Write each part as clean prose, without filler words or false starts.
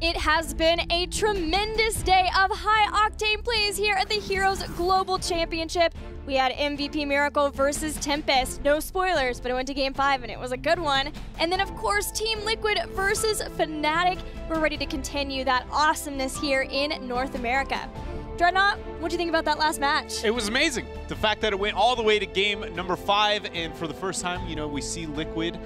It has been a tremendous day of high-octane plays here at the Heroes Global Championship. We had MVP Miracle versus Tempest. No spoilers, but it went to Game 5 and it was a good one. And then, of course, Team Liquid versus Fnatic. We're ready to continue that awesomeness here in North America. Dreadnought, what do you think about that last match? It was amazing. The fact that it went all the way to game number 5, and for the first time, you know, we see Liquid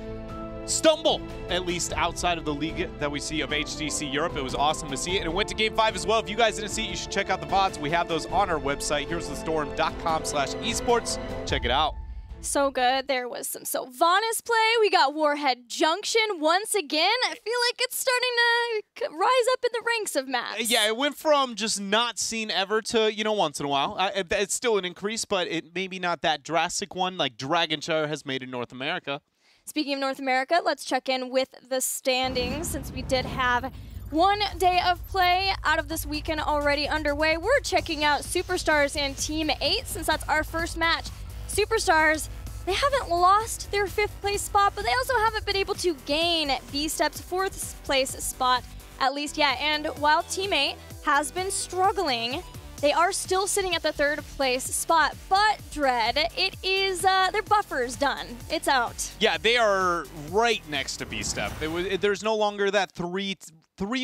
stumble, at least outside of the league that we see of HGC Europe. It was awesome to see it, and it went to game 5 as well. If you guys didn't see it, you should check out the VODs. We have those on our website, heroesthestorm.com/esports. Check it out. So good. There was some Sylvanas play. We got Warhead Junction once again. I feel like it's starting to rise up in the ranks of maps. Yeah, it went from just not seen ever to, you know, once in a while. It's still an increase, but it maybe not that drastic one like Dragonshire has made in North America. Speaking of North America, let's check in with the standings since we did have one day of play out of this weekend already underway. We're checking out Superstars and Team 8 since that's our first match. Superstars, they haven't lost their 5th place spot, but they also haven't been able to gain B-Step's 4th place spot at least yet. And while Team 8 has been struggling, they are still sitting at the 3rd place spot, but Dread, it is, their buffer's done. It's out. Yeah, they are right next to B-Step. There's no longer that three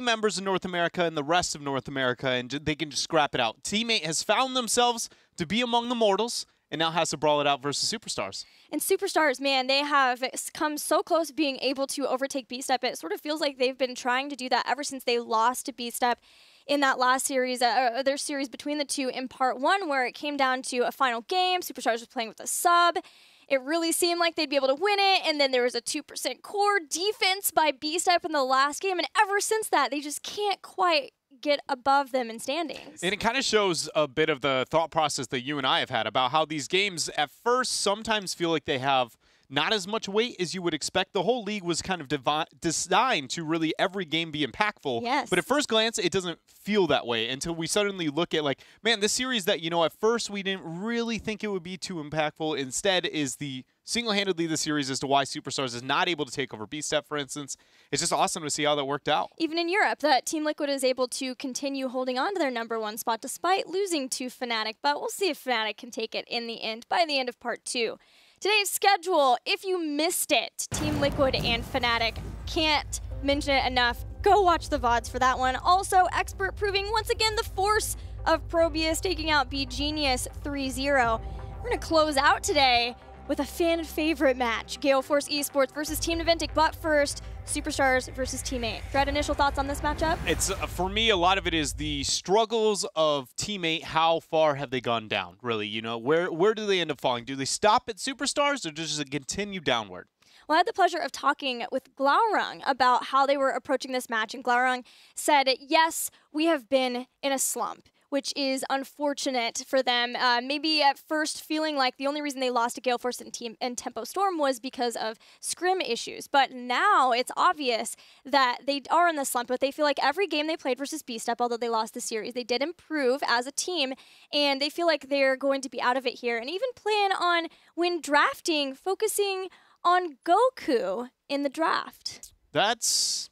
members in North America and the rest of North America, and they can just scrap it out. Team 8 has found themselves to be among the mortals, and now has to brawl it out versus Superstars. And Superstars, man, they have come so close to being able to overtake B-Step. It sort of feels like they've been trying to do that ever since they lost to B-Step in that last series, their series between the two in part 1, where it came down to a final game. Superstars was playing with a sub. It really seemed like they'd be able to win it, and then there was a 2% core defense by B-Step in the last game, and ever since that, they just can't quite get above them in standings. And it kind of shows a bit of the thought process that you and I have had about how these games at first sometimes feel like they have not as much weight as you would expect. The whole league was kind of designed to really every game be impactful. Yes. But at first glance, it doesn't feel that way until we suddenly look at, like, man, this series that, you know, at first we didn't really think it would be too impactful, instead is the single-handedly the series as to why Superstars is not able to take over B-Step, for instance. It's just awesome to see how that worked out. Even in Europe, that Team Liquid is able to continue holding on to their #1 spot despite losing to Fnatic, but we'll see if Fnatic can take it in the end by the end of part 2. Today's schedule, if you missed it, Team Liquid and Fnatic, can't mention it enough. Go watch the VODs for that one. Also, Expert proving once again the force of Probius, taking out B-Genius 3-0. We're going to close out today with a fan favorite match, Gale Force Esports versus Team Naventic. But first, Superstars versus Team 8. Dread, initial thoughts on this matchup? It's for me, a lot of it is the struggles of Team 8. How far have they gone down, really? You know, where do they end up falling? Do they stop at Superstars, or does it continue downward? Well, I had the pleasure of talking with Glaurung about how they were approaching this match, and Glaurung said, yes, we have been in a slump, which is unfortunate for them. Maybe at first feeling like the only reason they lost to Gale Force and Tempo Storm was because of scrim issues. But now it's obvious that they are in the slump, but they feel like every game they played versus B-Step, although they lost the series, they did improve as a team, and they feel like they're going to be out of it here. And even plan on, when drafting, focusing on Goku in the draft. That's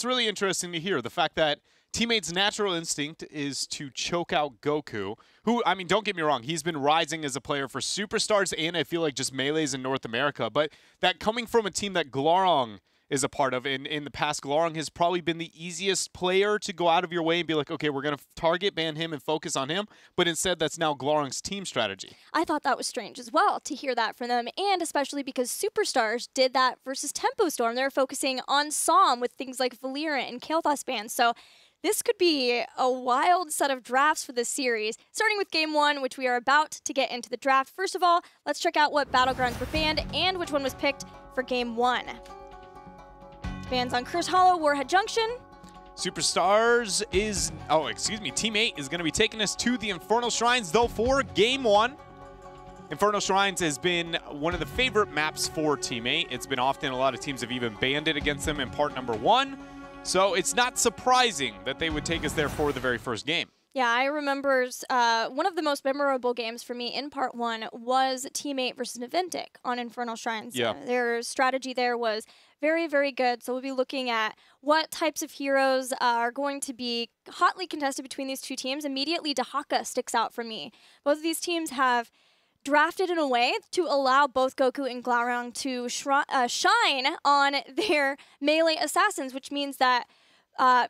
really interesting to hear. The fact that Team 8's natural instinct is to choke out Goku, who, I mean, don't get me wrong, he's been rising as a player for Superstars and I feel like just Melees in North America, but that coming from a team that Glaurung is a part of, in the past, Glaurung has probably been the easiest player to go out of your way and be like, okay, we're going to target ban him and focus on him, but instead that's now Glaurung's team strategy. I thought that was strange as well to hear that from them, and especially because Superstars did that versus Tempo Storm. They're focusing on Psalm with things like Valorant and Kael'thas bans, so this could be a wild set of drafts for this series, starting with Game 1, which we are about to get into the draft. First of all, let's check out what battlegrounds were banned and which one was picked for Game 1. Bans on Curse Hollow, Warhead Junction. Superstars is, Team 8 is going to be taking us to the Infernal Shrines, though, for Game 1. Infernal Shrines has been one of the favorite maps for Team 8. It's been often, a lot of teams have even banned it against them in part number 1. So it's not surprising that they would take us there for the very first game. Yeah, I remember one of the most memorable games for me in part 1 was Team 8 versus Naventic on Infernal Shrines. Yeah. Their strategy there was very, very good. So we'll be looking at what types of heroes are going to be hotly contested between these two teams. Immediately, Dahaka sticks out for me. Both of these teams have drafted in a way to allow both Goku and Glaurung to shine on their melee assassins, which means that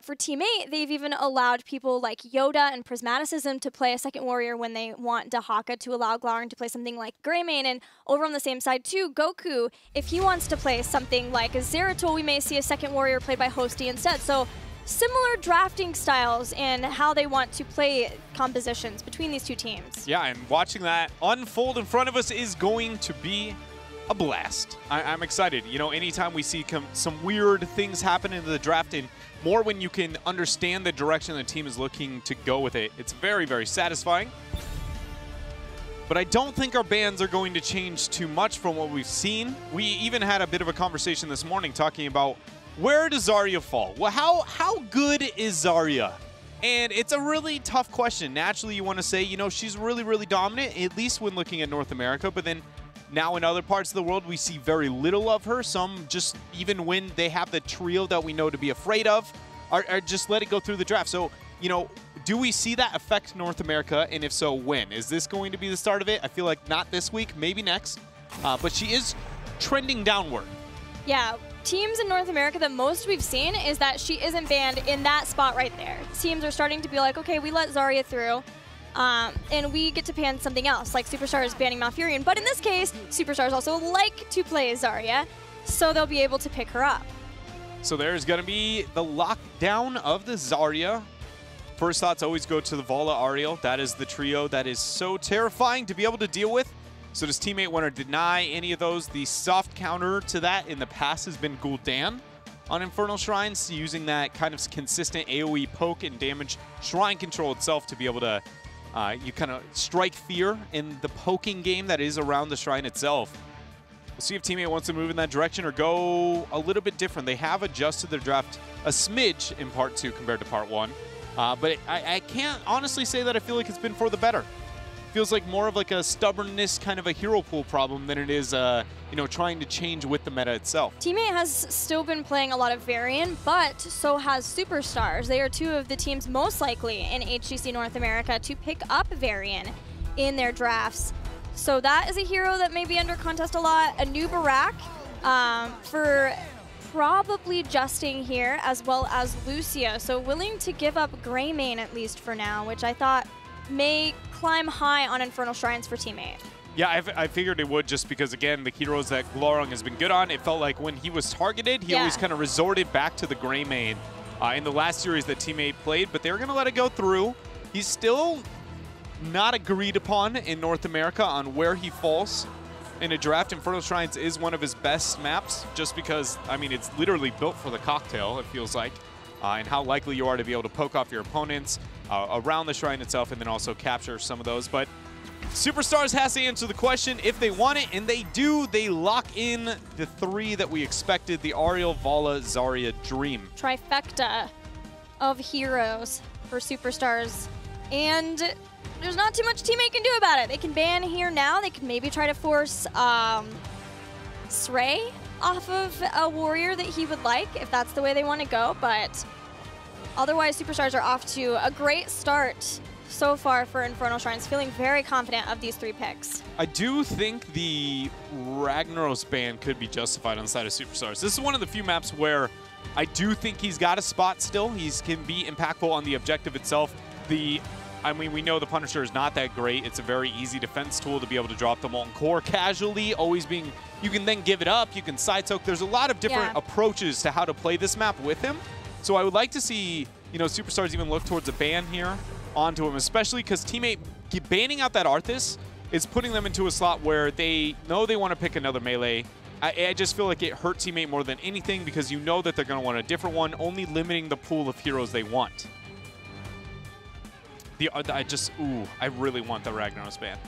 for Team 8, they've even allowed people like Yoda and Prismaticism to play a second warrior when they want Dahaka to allow Glaurung to play something like Greymane. And over on the same side too, Goku, if he wants to play something like a Zeratul, we may see a second warrior played by Hosty instead. So similar drafting styles and how they want to play compositions between these two teams. Yeah, and watching that unfold in front of us is going to be a blast. I'm excited. You know, anytime we see some weird things happen in the draft, and more when you can understand the direction the team is looking to go with it, it's very, very satisfying. But I don't think our bans are going to change too much from what we've seen. We even had a bit of a conversation this morning talking about where does Zarya fall? Well, how good is Zarya? And it's a really tough question. Naturally, you want to say, you know, she's really, really dominant, at least when looking at North America, but then now in other parts of the world, we see very little of her. Some just, even when they have the trio that we know to be afraid of, are just let it go through the draft. So, you know, do we see that affect North America? And if so, when? Is this going to be the start of it? I feel like not this week, maybe next. But she is trending downward. Yeah, teams in North America, the most we've seen is that she isn't banned in that spot right there. Teams are starting to be like, okay, we let Zarya through. And we get to ban something else, like Superstars banning Malfurion. But in this case, Superstars also like to play Zarya, so they'll be able to pick her up. So there's going to be the lockdown of the Zarya. First thoughts always go to the Vala Ariel. That is the trio that is so terrifying to be able to deal with. So does teammate want to deny any of those? The soft counter to that in the past has been Gul'dan on Infernal Shrines, using that kind of consistent AoE poke and damage shrine control itself to be able to you kind of strike fear in the poking game that is around the shrine itself. We'll see if teammate wants to move in that direction or go a little bit different. They have adjusted their draft a smidge in Part 2 compared to Part 1. But I can't honestly say that I feel like it's been for the better. Feels like more of like a stubbornness kind of a hero pool problem than it is, you know, trying to change with the meta itself. Teammate has still been playing a lot of Varian, but so has Superstars. They are two of the teams most likely in HGC North America to pick up Varian in their drafts. So that is a hero that may be under contest a lot. A new Barak for probably Justing here, as well as Lucio. So willing to give up Greymane at least for now, which I thought may climb high on Infernal Shrines for teammate. Yeah, I figured it would, just because, again, the heroes that Glaurung has been good on, it felt like when he was targeted, he always kind of resorted back to the Greymane in the last series that teammate played, but they were going to let it go through. He's still not agreed upon in North America on where he falls in a draft. Infernal Shrines is one of his best maps, just because, I mean, it's literally built for the cocktail, it feels like, and how likely you are to be able to poke off your opponents around the shrine itself and then also capture some of those. But Superstars has to answer the question if they want it, and they do. They lock in the three that we expected, the Ariel, Vala, Zarya Dream. Trifecta of heroes for Superstars. And there's not too much teammate can do about it. They can ban here now. They can maybe try to force Srey off of a warrior that he would like, if that's the way they want to go. But otherwise, Superstars are off to a great start so far for Infernal Shrines, feeling very confident of these three picks. I do think the Ragnaros ban could be justified on the side of Superstars. This is one of the few maps where I do think he's got a spot still. He can be impactful on the objective itself. I mean, we know the Punisher is not that great. It's a very easy defense tool to be able to drop the Molten Core casually, always being, you can then give it up, you can side soak. There's a lot of different approaches to how to play this map with him. So I would like to see, you know, Superstars even look towards a ban here onto him, especially because teammate banning out that Arthas is putting them into a slot where they know they want to pick another melee. I just feel like it hurt teammate more than anything, because you know that they're going to want a different one, only limiting the pool of heroes they want. I really want the Ragnaros ban.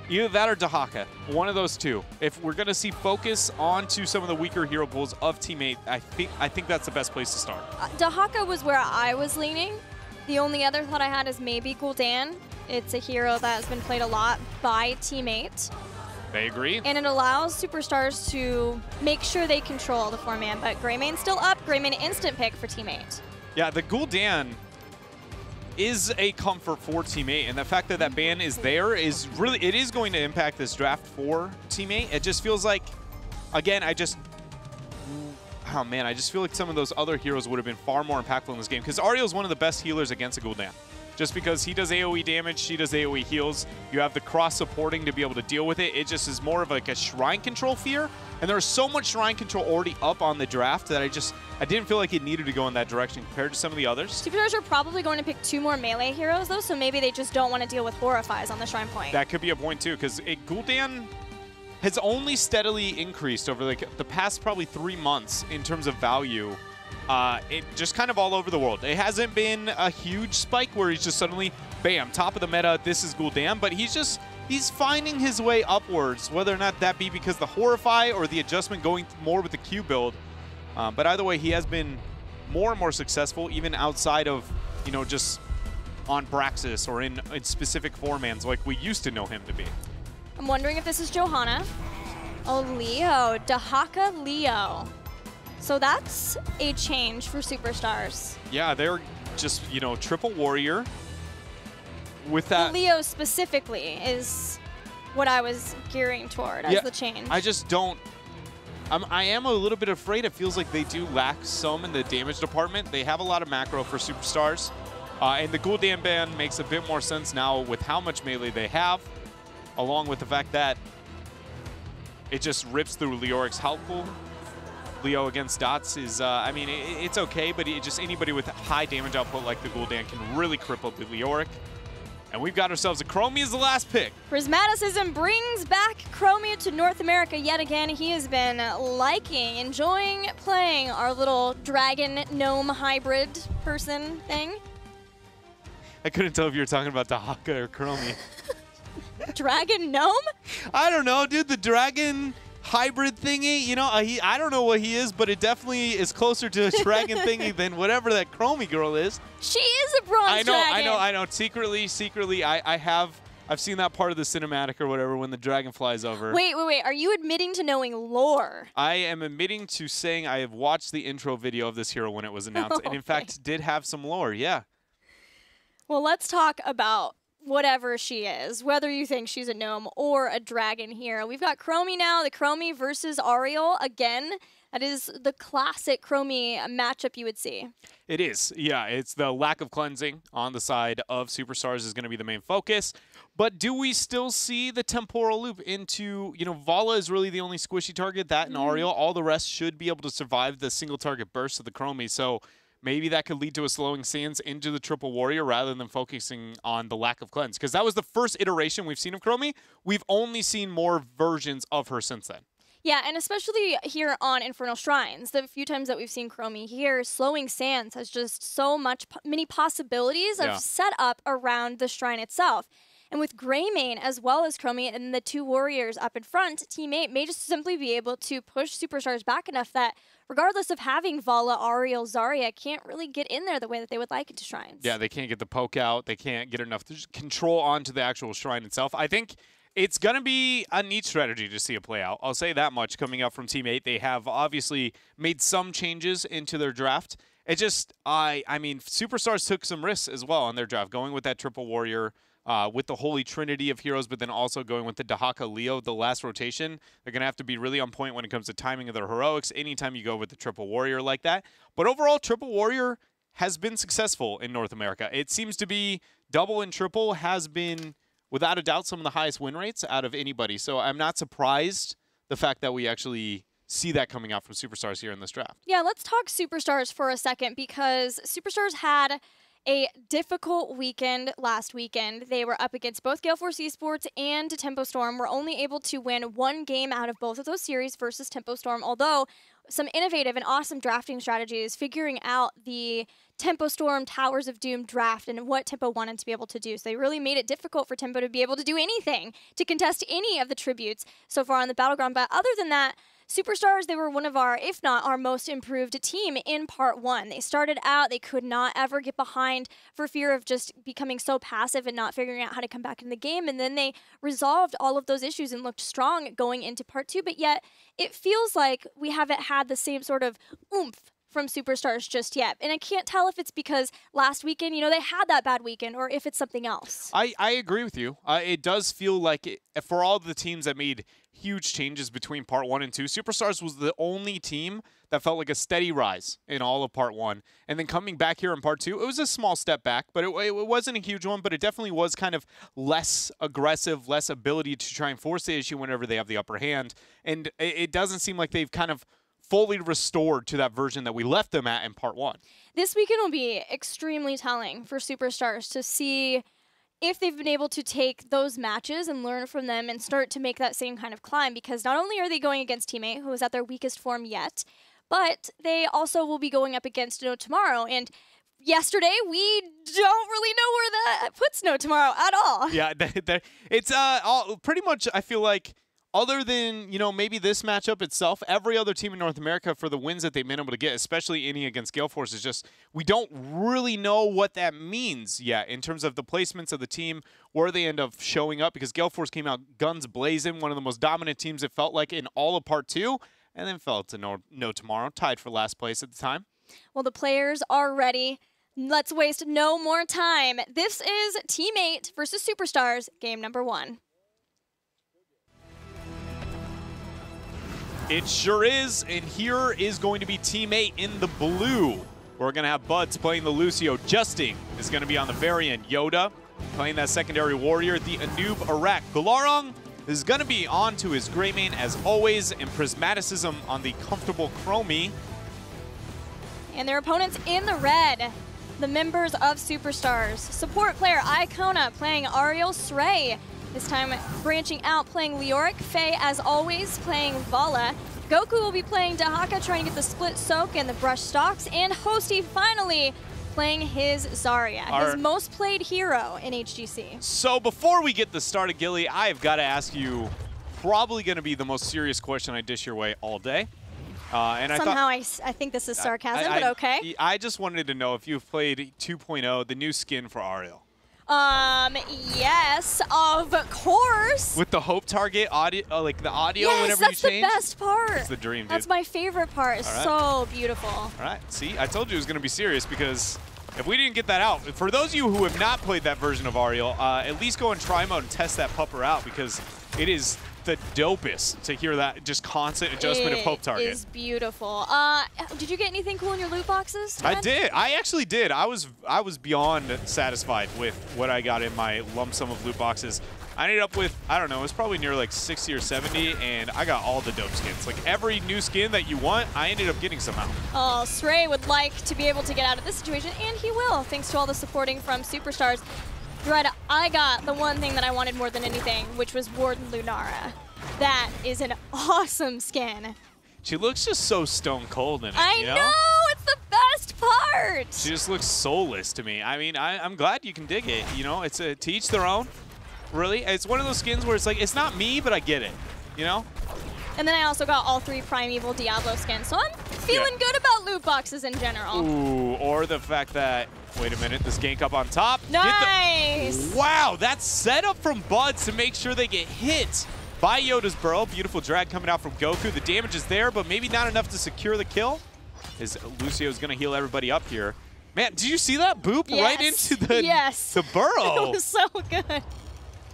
Either that or Dahaka, one of those two. If we're going to see focus onto some of the weaker hero pools of teammate, I think that's the best place to start. Dahaka was where I was leaning. The only other thought I had is maybe Gul'dan. It's a hero that has been played a lot by teammate. They agree. And it allows Superstars to make sure they control the 4-man, but Greymane still up. Greymane instant pick for teammate. Yeah, the Gul'dan is a comfort for teammate, and the fact that that ban is there is really, it is going to impact this draft for teammate. It just feels like, again, oh man, I just feel like some of those other heroes would have been far more impactful in this game, because Ariel is one of the best healers against a Gul'dan. Just because he does AoE damage, she does AoE heals, you have the cross supporting to be able to deal with it. It just is more of like a shrine control fear, and there's so much shrine control already up on the draft that I didn't feel like it needed to go in that direction compared to some of the others. Superstars are probably going to pick 2 more melee heroes though, so maybe they just don't want to deal with Horrifies on the shrine point. That could be a point too, because Gul'dan has only steadily increased over like the past probably 3 months in terms of value. It just kind of all over the world. It hasn't been a huge spike where he's just suddenly, bam, top of the meta, this is Gul'dan, but he's finding his way upwards, whether or not that be because the Horrify or the adjustment going more with the Q build. But either way, he has been more and more successful, even outside of, you know, just on Braxis or in specific 4-mans like we used to know him to be. I'm wondering if this is Johanna. Oh, Leo. Dahaka Leo. So that's a change for Superstars. Yeah, they're just, you know, triple warrior with that. Well, Leo specifically is what I was gearing toward as the change. I just don't. I am a little bit afraid. It feels like they do lack some in the damage department. They have a lot of macro for Superstars. And the Gul'dan ban makes a bit more sense now with how much melee they have, along with the fact that it just rips through Leoric's health pool. Leo against dots is, I mean, it's okay, but just anybody with high damage output like the Gul'dan can really cripple the Leoric. And we've got ourselves a Chromie as the last pick. Prismaticism brings back Chromie to North America yet again. He has been enjoying playing our little dragon gnome hybrid person thing. I couldn't tell if you were talking about Dahaka or Chromie. Dragon gnome? I don't know, dude. The dragon hybrid thingy, you know, I don't know what he is, but it definitely is closer to a dragon thingy than whatever that Chromie girl is. She is a bronze dragon. I know. Secretly, I've seen that part of the cinematic or whatever when the dragon flies over. Wait. Are you admitting to knowing lore? I am admitting to saying I have watched the intro video of this hero when it was announced, and in fact did have some lore, yeah. Well, let's talk about whatever she is, whether you think she's a gnome or a dragon hero. We've got Chromie now, the Chromie versus Ariel again. That is the classic Chromie matchup you would see. It is, yeah. It's the lack of cleansing on the side of Superstars is going to be the main focus. But do we still see the temporal loop into, you know, Vala is really the only squishy target, that and Ariel. All the rest should be able to survive the single target burst of the Chromie. So maybe that could lead to a slowing Sands into the triple warrior rather than focusing on the lack of cleanse. Because that was the first iteration we've seen of Chromie. We've only seen more versions of her since then. Yeah, and especially here on Infernal Shrines, the few times that we've seen Chromie here, slowing Sands has just so many possibilities of setup around the shrine itself. And with Greymane as well as Chromie and the 2 warriors up in front, Team 8 may just simply be able to push Superstars back enough that regardless of having Vala, Ariel, Zarya, can't really get in there the way that they would like into shrines. Yeah, they can't get the poke out. They can't get enough control onto the actual shrine itself. I think it's going to be a neat strategy to see it play out. I'll say that much coming out from Team 8. They have obviously made some changes into their draft. It just, I mean, Superstars took some risks as well on their draft, going with that triple warrior, with the holy trinity of heroes, but then also going with the Dahaka Leo, the last rotation. They're going to have to be really on point when it comes to timing of their heroics anytime you go with the triple warrior like that. But overall, triple warrior has been successful in North America. It seems to be double and triple has been, without a doubt, some of the highest win rates out of anybody. So I'm not surprised the fact that we actually see that coming out from Superstars here in this draft. Yeah, let's talk Superstars for a second, because Superstars had a difficult weekend last weekend. They were up against both Gale Force Esports and Tempo Storm. Were only able to win 1 game out of both of those series versus Tempo Storm, although some innovative and awesome drafting strategies, figuring out the Tempo Storm Towers of Doom draft and what Tempo wanted to be able to do. So they really made it difficult for Tempo to be able to do anything to contest any of the tributes so far on the Battleground. But other than that, Superstars, they were one of our, if not our most improved team in part 1. They started out, they could not ever get behind for fear of just becoming so passive and not figuring out how to come back in the game. And then they resolved all of those issues and looked strong going into part 2. But yet, it feels like we haven't had the same sort of oomph from Superstars just yet. And I can't tell if it's because last weekend, they had that bad weekend, or if it's something else. I agree with you. It does feel like for all the teams that made huge changes between part 1 and 2, Superstars was the only team that felt like a steady rise in all of part 1. And then coming back here in part 2, it was a small step back, but it wasn't a huge one, but it definitely was kind of less aggressive, less ability to try and force the issue whenever they have the upper hand. And it doesn't seem like they've kind of fully restored to that version that we left them at in part 1. This weekend will be extremely telling for Superstars to see if they've been able to take those matches and learn from them and start to make that same kind of climb, because not only are they going against Teammate, who is at their weakest form yet, but they also will be going up against No Tomorrow. And yesterday, we don't really know where that puts No Tomorrow at all. Yeah, it's all pretty much, I feel like, other than, maybe this matchup itself, every other team in North America for the wins that they've been able to get, especially any against Gale Force, is just, we don't really know what that means yet in terms of the placements of the team, where they end up showing up, because Gale Force came out guns blazing, one of the most dominant teams it felt like in all of part 2, and then fell to No Tomorrow, tied for last place at the time. Well, the players are ready. Let's waste no more time. This is Teammate versus Superstars, game number 1. It sure is, and here is going to be Teammate in the blue. We're going to have Buds playing the Lucio. Justing is going to be on the very end. Yoda playing that secondary warrior. The Anub Iraq. Galarong is going to be on to his Greymane as always, and Prismaticism on the comfortable Chromie. And their opponents in the red, the members of Superstars. Support player Icona playing Ariel Srey. This time branching out, playing Leoric. Faye, as always, playing Vala. Goku will be playing Dahaka, trying to get the split soak and the brush stocks. And Hosty finally playing his Zarya, his most played hero in HGC. So before we get the start of Gilly, I've got to ask you probably going to be the most serious question I dish your way all day. And somehow I think this is sarcasm, but okay. I just wanted to know if you've played 2.0, the new skin for Ariel. Yes, of course. With the Hope Target audio, like the audio yes, whenever you change? Yes, that's the best part. That's the dream, dude. That's my favorite part. It's so beautiful. All right, see, I told you it was going to be serious, because if we didn't get that out, for those of you who have not played that version of Ariel, at least go in try mode and test that pupper out, because it is the dopest to hear that just constant adjustment of Hope Target. It is beautiful. Did you get anything cool in your loot boxes, Ted? I did. I actually did. I was beyond satisfied with what I got in my lump sum of loot boxes. I ended up with, I don't know, it was probably near like 60 or 70, and I got all the dope skins. Like every new skin that you want, I ended up getting somehow. Oh, Srey would like to be able to get out of this situation, and he will, thanks to all the supporting from Superstars. Right, I got the one thing that I wanted more than anything, which was Warden Lunara. That is an awesome skin. She looks just so stone cold in it, I know, it's the best part. She just looks soulless to me. I mean, I'm glad you can dig it. It's to each their own. Really, it's one of those skins where it's like, it's not me, but I get it, And then I also got all 3 Primeval Diablo skins, so I'm feeling good about loot boxes in general. Ooh, or the fact that, wait a minute, this gank up on top. Nice! Wow, that's set up from Buds to make sure they get hit by Yoda's Burrow. Beautiful drag coming out from Goku. The damage is there, but maybe not enough to secure the kill, as Lucio's going to heal everybody up here. Man, did you see that boop right into the Burrow? It was so good.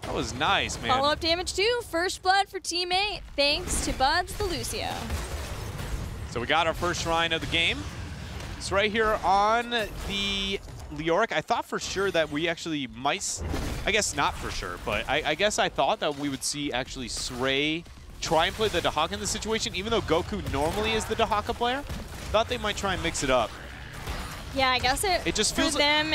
That was nice, man. Follow-up damage too. First blood for Teammate, thanks to Buds the Lucio. So we got our first shrine of the game. It's right here on the Leoric. I thought for sure that we actually might, I guess not for sure, but I guess I thought that we would see actually Srey try and play the Dahaka in this situation, even though Goku normally is the Dahaka player. Thought they might try and mix it up. Yeah, I guess it just feels for them,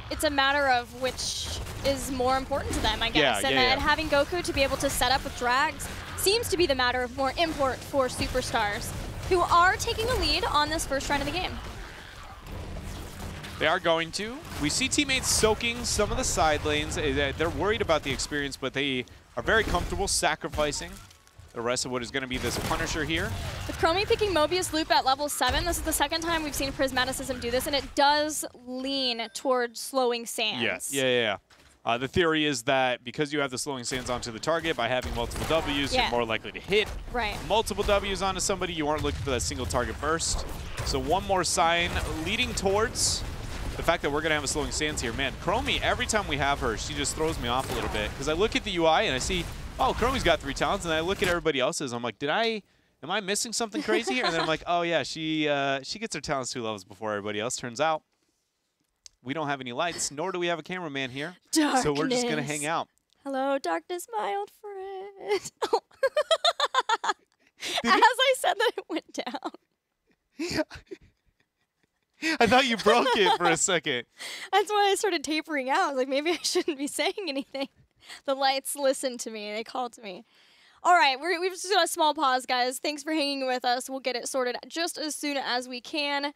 it's a matter of which is more important to them, I guess. And having Goku to be able to set up with drags seems to be the matter of more import for Superstars, who are taking a lead on this first round of the game. They are going to. We see teammates soaking some of the side lanes. They're worried about the experience, but they are very comfortable sacrificing the rest of what is going to be this Punisher here. With Chromie picking Mobius Loop at level 7, this is the second time we've seen Prismaticism do this, and it does lean towards slowing sands. Yes, yeah. The theory is that because you have the slowing sands onto the target, by having multiple Ws, you're more likely to hit. Right. Multiple Ws onto somebody, you aren't looking for that single target burst. So one more sign leading towards the fact that we're going to have a slowing sands here. Man, Chromie, every time we have her, she just throws me off a little bit. Because I look at the UI and I see, oh, Chromie's got 3 talents, and I look at everybody else's. I'm like, am I missing something crazy here? And then I'm like, oh yeah, she gets her talents 2 levels before everybody else. Turns out we don't have any lights, nor do we have a cameraman here. Darkness. So we're just gonna hang out. Hello, darkness, my old friend. As I said that, it went down. I thought you broke it for a second. That's why I started tapering out. I was like, maybe I shouldn't be saying anything. The lights listened to me. They called to me. All right, we've just got a small pause, guys. Thanks for hanging with us. We'll get it sorted just as soon as we can.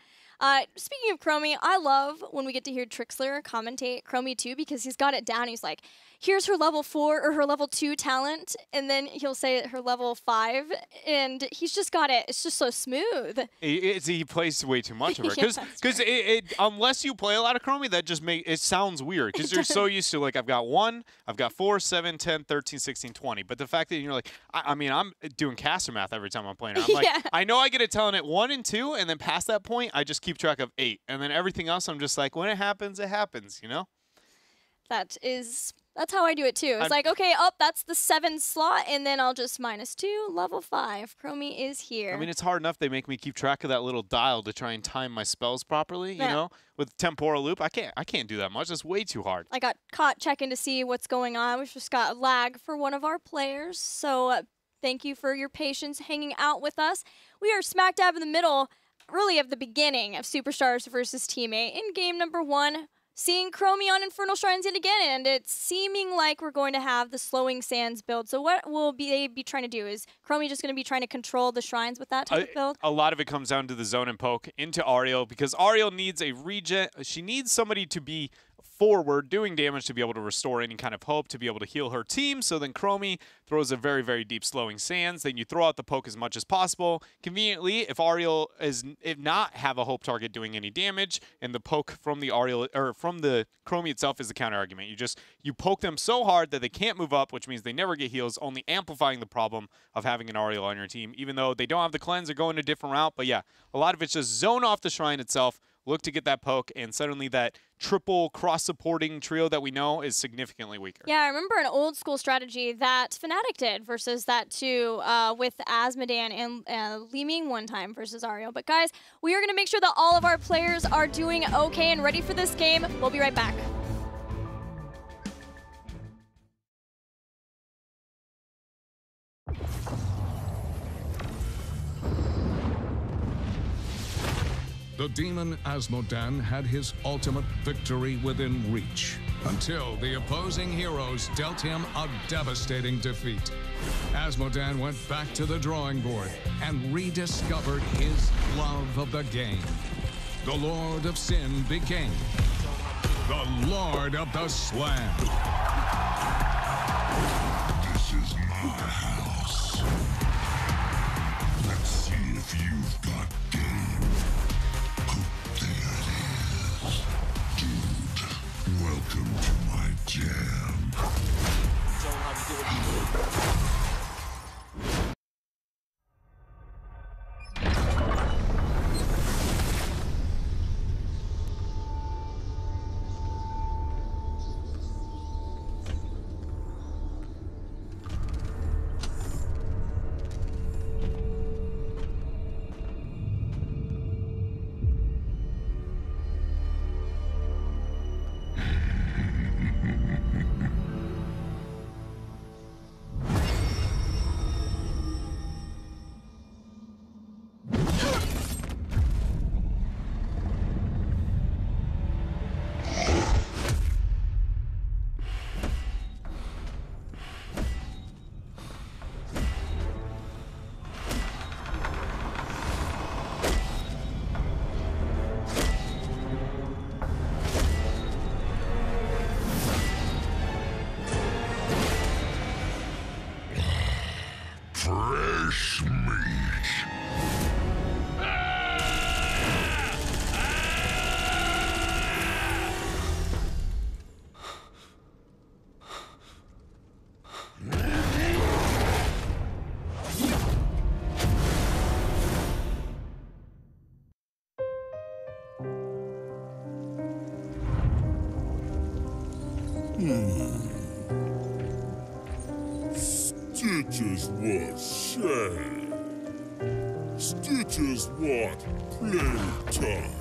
Speaking of Chromie, I love when we get to hear Trixler commentate Chromie 2 because he's got it down. He's like, here's her level 4 or her level 2 talent, and then he'll say her level 5, and he's just got it. It's just so smooth. He plays way too much of her. Because unless you play a lot of Chromie, that just it sounds weird because you're so used to, like, I've got 1, I've got 4, 7, 10, 13, 16, 20. But the fact that you're like, I mean, I'm doing caster math every time I'm playing her. I'm like, I know I get a talent at 1 and 2, and then past that point, I just keep track of 8. And then everything else, I'm just like, when it happens, you know? That's how I do it too. It's like, okay, that's the 7 slot, and then I'll just -2, level 5. Chromie is here. I mean, it's hard enough they make me keep track of that little dial to try and time my spells properly, you know? With temporal loop, I can't do that much. That's way too hard. I got caught checking to see what's going on. We've just got lag for one of our players, so thank you for your patience hanging out with us. We are smack dab in the middle, really, of the beginning of Superstars versus Team 8 in game number 1. Seeing Chromie on Infernal Shrines yet again, and it's seeming like we're going to have the slowing sands build. So what will they be trying to do? Is Chromie just going to be trying to control the shrines with that type of build? A lot of it comes down to the zone and poke into Ariel, because Ariel needs a regen. She needs somebody to be forward doing damage to be able to restore any kind of hope, to be able to heal her team. So then Chromie throws a very, very deep slowing sands. Then you throw out the poke as much as possible. Conveniently, if Ariel if not have a hope target doing any damage, and the poke from the Ariel or from the Chromie itself is the counter argument. You poke them so hard that they can't move up, which means they never get heals, only amplifying the problem of having an Ariel on your team, even though they don't have the cleanse or going a different route. But yeah, a lot of it's just zone off the shrine itself, look to get that poke, and suddenly that triple cross-supporting trio that we know is significantly weaker. Yeah, I remember an old school strategy that Fnatic did versus that too with Asmodan and Li Ming one time versus Ariel. But guys, we are going to make sure that all of our players are doing okay and ready for this game. We'll be right back. The demon Asmodan had his ultimate victory within reach, until the opposing heroes dealt him a devastating defeat. Asmodan went back to the drawing board and rediscovered his love of the game. The Lord of Sin became the Lord of the Slam. This is my house. Let's see if you've got game. Welcome to my jam. Stitches what shame. Stitches what playtime.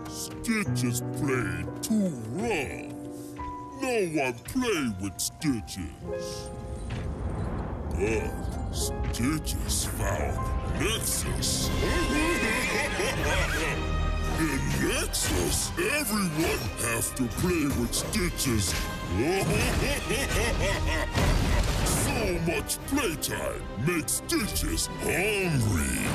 Stitches played too rough. No one play with Stitches. But Stitches found Nexus. In Nexus, everyone has to play with Stitches. So much playtime makes Stitches hungry.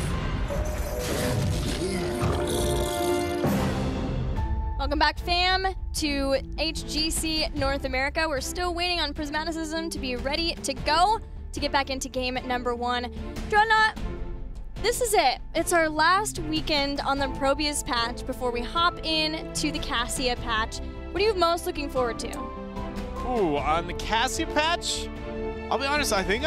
Welcome back, fam, to HGC North America. We're still waiting on Prismaticism to be ready to go to get back into game number 1. Dreadnought, this is it. It's our last weekend on the Probius patch before we hop in to the Cassia patch. What are you most looking forward to? Ooh, on the Cassia patch, I'll be honest, I think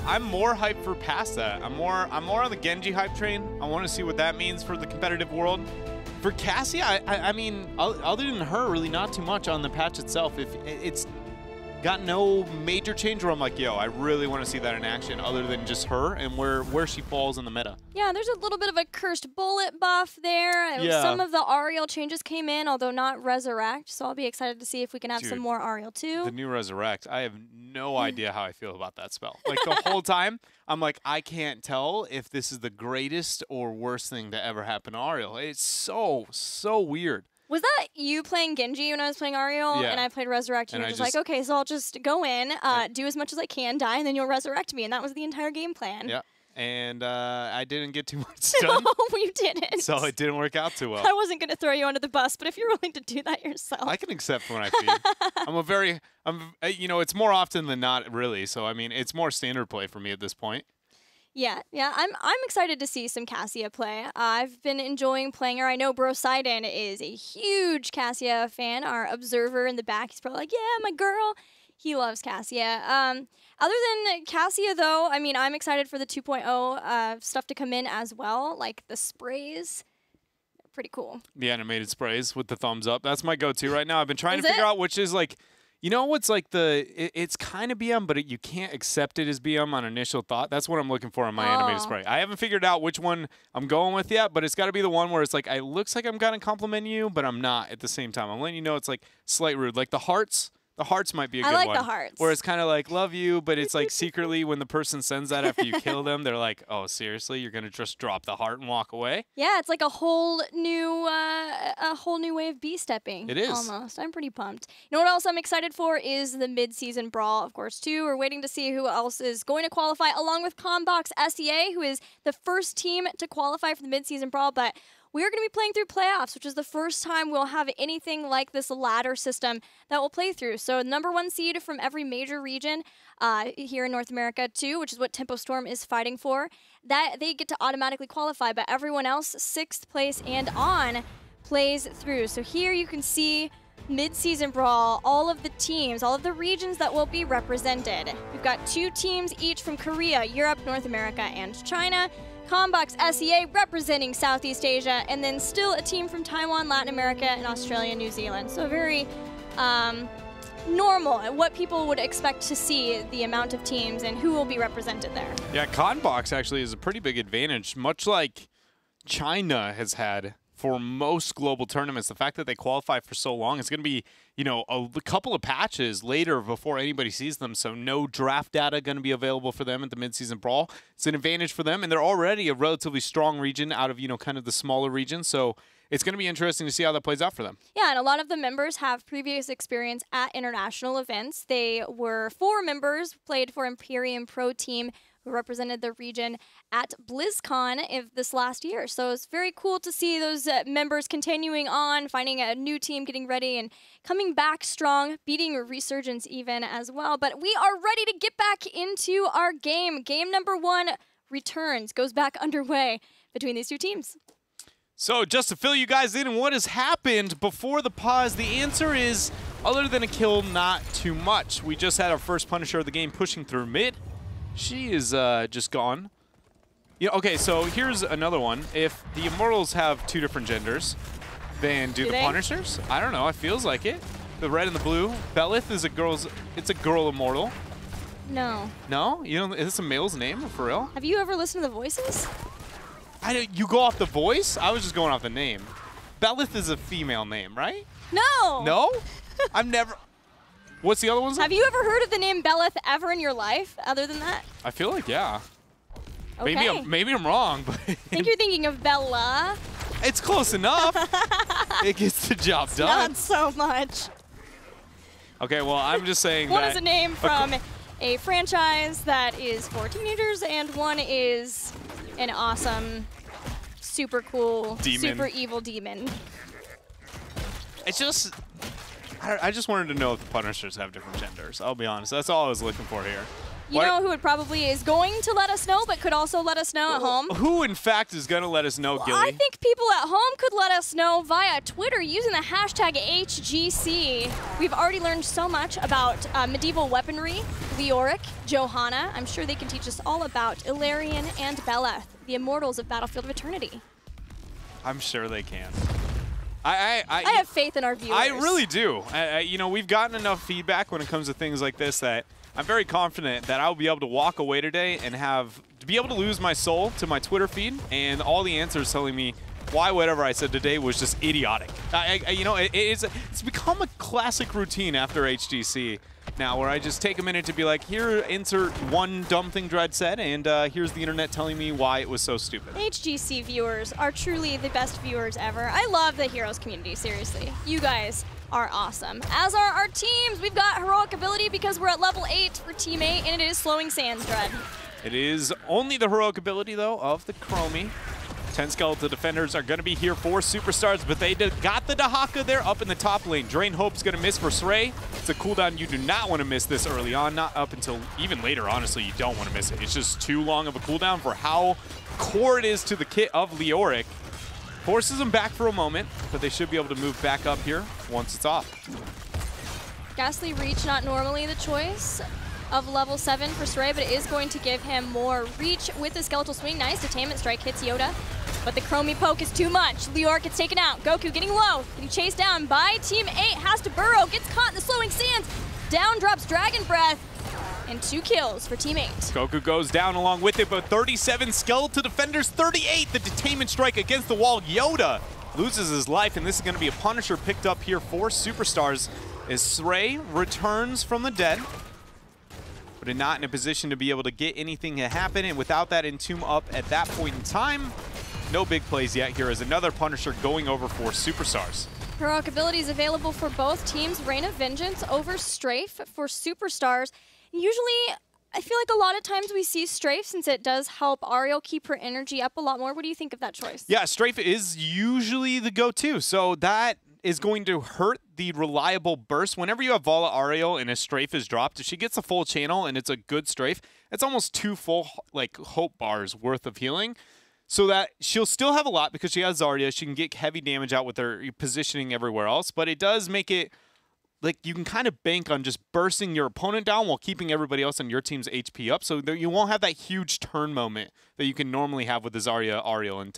I'm more hyped for past that. I'm more on the Genji hype train. I want to see what that means for the competitive world. For Cassia, I mean, other than her, really not too much on the patch itself. If it's got no major change where I'm like, yo, I really want to see that in action other than just her and where she falls in the meta. Yeah, there's a little bit of a cursed bullet buff there. Yeah. Some of the Ariel changes came in, although not Resurrect, so I'll be excited to see if we can have some more Ariel too. The new Resurrect, I have no idea how I feel about that spell. Like the whole time, I'm like, I can't tell if this is the greatest or worst thing to ever happen to Ariel. It's so weird. Was that you playing Genji when I was playing Ariel? Yeah. And I played Resurrect, and you're just like, okay, so I'll just go in, do as much as I can, die, and then you'll resurrect me. And that was the entire game plan. Yeah. And I didn't get too much done. No, you didn't. So it didn't work out too well. I wasn't going to throw you under the bus, but if you're willing to do that yourself. I can accept when I feed. You know, it's more often than not, really. So, I mean, it's more standard play for me at this point. Yeah, I'm excited to see some Cassia play. I've been enjoying playing her. I know Bro Sidon is a huge Cassia fan. Our observer in the back, he's probably like, yeah, my girl. He loves Cassia. Other than Cassia, though, I mean, I'm excited for the 2.0 stuff to come in as well, like the sprays. Pretty cool. The animated sprays with the thumbs up. That's my go-to right now. I've been trying to figure out which is like, you know what's like it's kind of BM, but you can't accept it as BM on initial thought. That's what I'm looking for on my animated spray. I haven't figured out which one I'm going with yet, but it's got to be the one where it's like, it looks like I'm going to compliment you, but I'm not at the same time. I'm letting you know it's like slight rude. Like the hearts. The hearts might be a good one. I like the hearts. Where it's kind of like, love you, but it's like secretly when the person sends that after you kill them, they're like, oh, seriously? You're going to just drop the heart and walk away? Yeah, it's like a whole new way of B-stepping. It is. Almost. I'm pretty pumped. You know what else I'm excited for is the mid-season brawl, of course, too. We're waiting to see who else is going to qualify, along with Combox SEA, who is the first team to qualify for the mid-season brawl, but we are going to be playing through playoffs, which is the first time we'll have anything like this ladder system that we'll play through. So #1 seed from every major region here in North America, too, which is what Tempo Storm is fighting for, that they get to automatically qualify, but everyone else, 6th place and on, plays through. So here you can see mid-season brawl, all of the teams, all of the regions that will be represented. We've got 2 teams each from Korea, Europe, North America, and China. Combox SEA representing Southeast Asia, and then still a team from Taiwan, Latin America, and Australia, New Zealand. So very normal, what people would expect to see, the amount of teams and who will be represented there. Yeah, Combox actually is a pretty big advantage, much like China has had for most global tournaments. The fact that they qualify for so long is going to be, you know, a couple of patches later before anybody sees them, so no draft data going to be available for them at the midseason brawl. It's an advantage for them, and they're already a relatively strong region out of, you know, kind of the smaller regions, so it's going to be interesting to see how that plays out for them. Yeah, and a lot of the members have previous experience at international events. They were 4 members, played for Imperium Pro Team, who represented the region at BlizzCon of this last year. So it's very cool to see those members continuing on, finding a new team, getting ready, and coming back strong, beating Resurgence even as well. But we are ready to get back into our game. Game #1 returns, goes back underway between these 2 teams. So just to fill you guys in on what has happened before the pause, the answer is, other than a kill, not too much. We just had our first Punisher of the game pushing through mid. She is just gone. Yeah, okay, so here's another one. If the Immortals have 2 different genders, then do the they? Punishers? I don't know, it feels like it. The red and the blue. Belith is it's a girl immortal. No. No? You don't, is this a male's name for real? Have you ever listened to the voices? You go off the voice? I was just going off the name. Belith is a female name, right? No. No? I've never. What's the other ones? Have you ever heard of the name Belith ever in your life, other than that? I feel like, yeah. Okay. Maybe I'm wrong, but I think you're thinking of Bella. it's close enough. It gets the job done. Not so much. Okay, well, I'm just saying One that. is a name from a franchise that is for teenagers, and one is an awesome, super cool, demon. super evil demon. It's just. I just wanted to know if the Punishers have different genders. I'll be honest. That's all I was looking for here. You know who is going to let us know, but could also let us know at home? Who, in fact, is going to let us know, Gilly? I think people at home could let us know via Twitter using the hashtag HGC. We've already learned so much about medieval weaponry, Leoric, Johanna. I'm sure they can teach us all about Ilarion and Beleth, the immortals of Battlefield of Eternity. I'm sure they can. I have faith in our viewers. I really do. You know, we've gotten enough feedback when it comes to things like this that I'm very confident that I'll be able to walk away today and be able to lose my soul to my Twitter feed and all the answers telling me why whatever I said today was just idiotic. You know, it's become a classic routine after HGC now where I just take a minute to be like, here, insert one dumb thing Dread said, and here's the internet telling me why it was so stupid. HGC viewers are truly the best viewers ever. I love the Heroes community, seriously. You guys are awesome. As are our teams. We've got heroic ability because we're at level 8 for Team 8, and it is Slowing Sands, Dread. It is only the heroic ability, though, of the Chromie. 10 Skeletal Defenders are going to be here for Superstars, but they got the Dahaka there up in the top lane. Drain Hope's going to miss for Srey. It's a cooldown you do not want to miss this early on, not up until even later, honestly, you don't want to miss it. It's just too long of a cooldown for how core it is to the kit of Leoric. Forces them back for a moment, but they should be able to move back up here once it's off. Ghastly Reach, not normally the choice of level 7 for Srey, but it is going to give him more reach with the Skeletal Swing. Nice Detainment Strike hits Yoda, but the Chromie poke is too much. Leoric gets taken out. Goku getting low, getting chased down by Team 8, has to burrow, gets caught in the Slowing Sands. Down drops Dragon Breath, and 2 kills for Team 8. Goku goes down along with it, but 37 Skeletal Defenders, 38. The Detainment Strike against the wall. Yoda loses his life, and this is going to be a Punisher picked up here for Superstars as Srey returns from the dead, but not in a position to be able to get anything to happen. And without that Entomb up at that point in time, no big plays yet. Here is another Punisher going over for Superstars. Heroic abilities available for both teams. Reign of Vengeance over Strafe for Superstars. Usually, I feel like a lot of times we see Strafe since it does help Ariel keep her energy up a lot more. What do you think of that choice? Yeah, Strafe is usually the go-to, so that is going to hurt the reliable burst. Whenever you have Vala Ariel and a Strafe is dropped, if she gets a full channel and it's a good Strafe, it's almost 2 full hope bars worth of healing. So that she'll still have a lot because she has Zarya. She can get heavy damage out with her positioning everywhere else, but it does make it like you can kind of bank on just bursting your opponent down while keeping everybody else on your team's HP up, so you won't have that huge turn moment that you can normally have with the Zarya, Ariel, and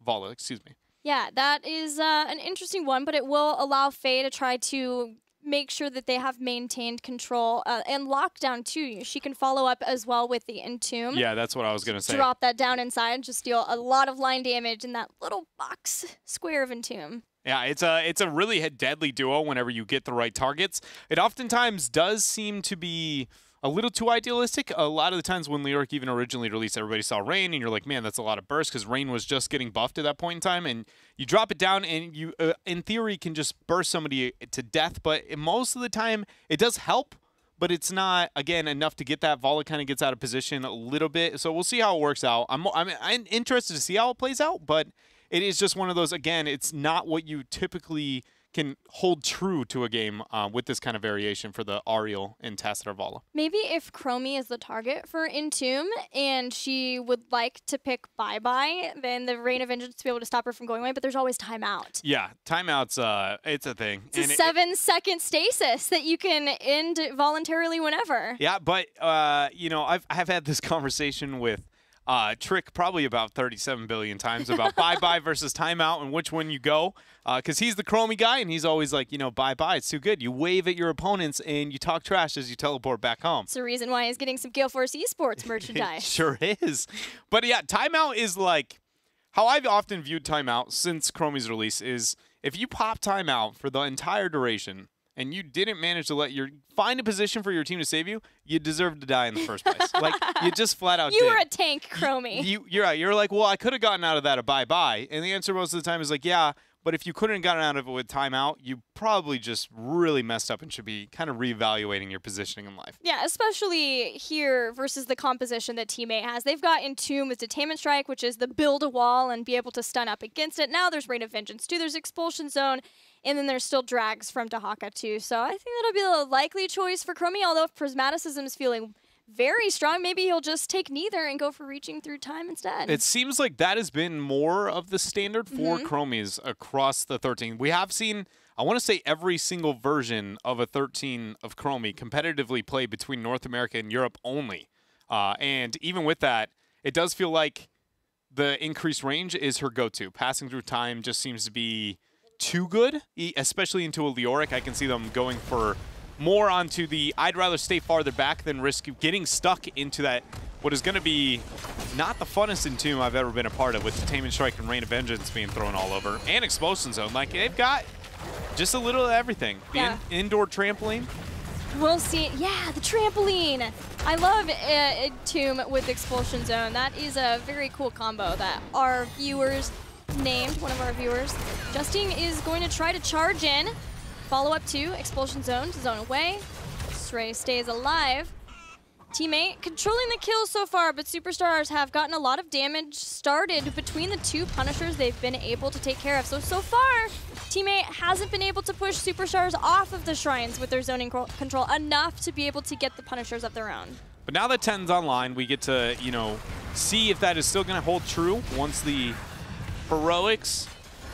Vala, excuse me. Yeah, that is an interesting one, but it will allow Faye to try to make sure that they have maintained control and lockdown too. She can follow up as well with the Entomb. Yeah, that's what I was going to say. Drop that down inside, just deal a lot of line damage in that little box square of Entomb. Yeah, it's a really deadly duo whenever you get the right targets. It oftentimes does seem to be a little too idealistic. A lot of the times when Leoric even originally released, everybody saw Rain, and you're like, man, that's a lot of burst, because Rain was just getting buffed at that point in time, and you drop it down, and you, in theory, can just burst somebody to death, but most of the time, it does help, but it's not, again, enough to get that. Vala kind of gets out of position a little bit, so we'll see how it works out. I'm interested to see how it plays out, but it is just one of those, again, it's not what you typically can hold true to a game with this kind of variation for the Ariel and Tassadar Vala. Maybe if Chromie is the target for Entomb and she would like to pick Bye-Bye, then the Reign of Vengeance to be able to stop her from going away, but there's always timeout. Yeah, timeout's, it's a thing. It's a 7-second stasis that you can end voluntarily whenever. Yeah, but, you know, I've had this conversation with Trick probably about 37 billion times about bye-bye versus timeout and which one you go. Because he's the Chromie guy, and he's always like, you know, bye-bye, it's too good. You wave at your opponents, and you talk trash as you teleport back home. It's the reason why he's getting some Gale Force Esports merchandise. It sure is. But yeah, timeout is like, how I've often viewed timeout since Chromie's release is, if you pop timeout for the entire duration, and you didn't manage to find a position for your team to save you, you deserve to die in the first place. Like, you just flat out You did. were a tank, Chromie. You're right. You're like, well, I could have gotten out of that a bye-bye. And the answer most of the time is like, yeah, but if you couldn't have gotten out of it with timeout, you probably just really messed up and should be kind of reevaluating your positioning in life. Yeah, especially here versus the composition that Teammate has. They've got Entomb with Detainment Strike, which is the build a wall and be able to stun up against it. Now there's Rain of Vengeance too. There's Expulsion Zone. And then there's still drags from Dahaka too. So I think that'll be a likely choice for Chromie, although if Prismaticism is feeling very strong, maybe he'll just take neither and go for reaching through time instead. It seems like that has been more of the standard for Chromies across the 13. We have seen, I want to say, every single version of a 13 of Chromie competitively played between North America and Europe only. And even with that, it does feel like the increased range is her go-to. Passing through time just seems to be too good, especially into a Leoric. I can see them going for more onto the I'd rather stay farther back than risk getting stuck into that what is going to be not the funnest Entomb I've ever been a part of, with Detainment Strike and Rain of Vengeance being thrown all over, and Expulsion Zone. Like, they've got just a little of everything. Yeah. Indoor trampoline. We'll see. Yeah, the trampoline. I love Entomb with Expulsion Zone. That is a very cool combo that our viewers named, one of our viewers. Justin is going to try to charge in. Follow up to Expulsion Zone to zone away. Stray stays alive. Teammate controlling the kills so far, but Superstars have gotten a lot of damage started between the two Punishers they've been able to take care of. So far, Teammate hasn't been able to push Superstars off of the shrines with their zoning control enough to be able to get the Punishers of their own. But now that 10's online, we get to, you know, see if that is still going to hold true once the heroics